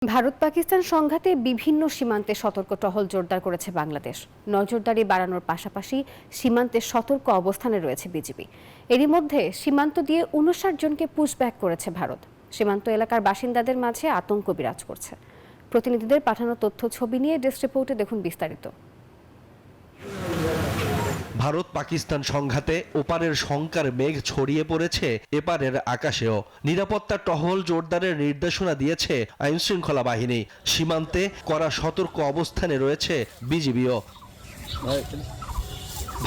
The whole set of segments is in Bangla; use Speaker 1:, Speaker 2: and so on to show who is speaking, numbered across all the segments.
Speaker 1: ভারত পাকিস্তান সংঘাতে বিভিন্ন সীমান্তে সতর্ক টহল জোরদার করেছে বাংলাদেশ। নজরদারি বাড়ানোর পাশাপাশি সীমান্তে সতর্ক অবস্থানে রয়েছে বিজিবি। এরই মধ্যে সীমান্ত দিয়ে ৫৯ জনকে পুশব্যাক করেছে ভারত। সীমান্ত এলাকার বাসিন্দাদের মাঝে আতঙ্ক বিরাজ করছে। প্রতিনিধিদের পাঠানো তথ্য ছবি নিয়ে ডেস্ক রিপোর্টে দেখুন বিস্তারিত।
Speaker 2: ভারত পাকিস্তান সংঘাতে ওপারের শঙ্কার মেঘ ছড়িয়ে পড়েছে এপারের আকাশেও। নিরাপত্তা টহল জোরদারের নির্দেশনা দিয়েছে আইনশৃঙ্খলা বাহিনী। সীমান্তে কড়া সতর্ক অবস্থানে রয়েছে বিজিবিও।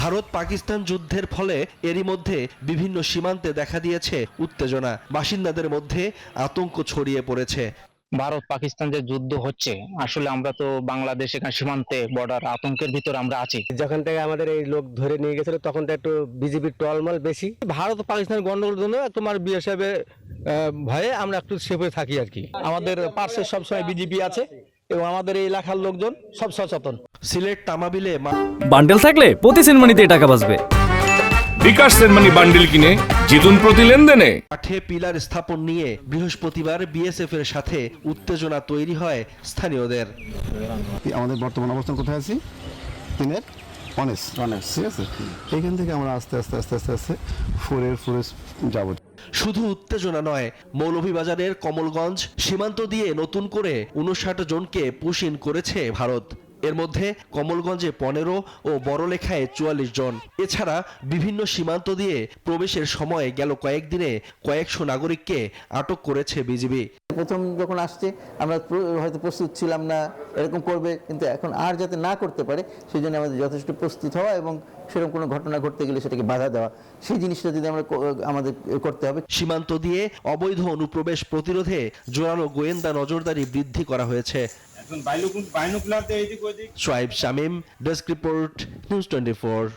Speaker 2: ভারত পাকিস্তান যুদ্ধের ফলে এরই মধ্যে বিভিন্ন সীমান্তে দেখা দিয়েছে উত্তেজনা। বাসিন্দাদের মধ্যে আতঙ্ক ছড়িয়ে পড়েছে।
Speaker 3: ভারত পাকিস্তান যে যুদ্ধ হচ্ছে, আসলে আমরা তো বাংলাদেশ এখানে সীমান্তে বর্ডার আতঙ্কের ভিতর আমরা আছি।
Speaker 4: যখন থেকে আমাদের এই লোক ধরে নিয়ে গেছিল তখন তো একটু বিজেপির টলমল বেশি। ভারত পাকিস্তান গন্ডগোলের জন্য তোমার বিএসএফ ভয়ে আমরা একটু সেফে থাকি আর কি। আমাদের পাশে সবসময় বিজেপি আছে এবং আমাদের এই এলাকার লোকজন সব সচেতন।
Speaker 2: সিলেট তামাবিলে
Speaker 5: বান্ডেল থাকলে প্রতি সেনমানিতে টাকা বাঁচবে।
Speaker 6: বিকাশ সেনমানি বান্ডেল কিনে জিতুন প্রতি লেনদেনে।
Speaker 2: মাঠে পিলার স্থাপন নিয়ে বৃহস্পতিবার বিএসএফ এর সাথে উত্তেজনা তৈরি হয় স্থানীয়দের।
Speaker 7: আমাদের বর্তমান অবস্থান কোথায় আছি? তিনের অনেস, ঠিক আছে। এখান থেকে আমরা আস্তে আস্তে আস্তে আস্তে আস্তে ফোরে যাব।
Speaker 2: শুধু উত্তেজনা নয়, মৌলভীবাজারের কমলগঞ্জ সীমান্ত দিয়ে নতুন করে ৫৯ জনকে পুশ ইন করেছে ভারত। এর মধ্যে কমলগঞ্জে ১৫ ও বড়লেখায় ৪৪ জন। এছাড়া বিভিন্ন সীমান্ত দিয়ে প্রবেশের সময় গেল কয়েকদিনে কয়েকশো নাগরিককে আটক করেছে বিজিবি।
Speaker 8: প্রথম যখন আসছে আমরা হয়তো প্রস্তুত ছিলাম না এরকম করবে, কিন্তু এখন আর যাতে না করতে পারে সেই জন্য আমাদের যথেষ্ট প্রস্তুত হওয়া এবং সেরকম কোনো ঘটনা ঘটতে গেলে সেটাকে বাধা দেওয়া, সেই জিনিসটা যদি আমাদের করতে হবে।
Speaker 2: সীমান্ত দিয়ে অবৈধ অনুপ্রবেশ প্রতিরোধে জোরালো গোয়েন্দা নজরদারি বৃদ্ধি করা হয়েছে। Shoaib Shamim, desk report, news 24।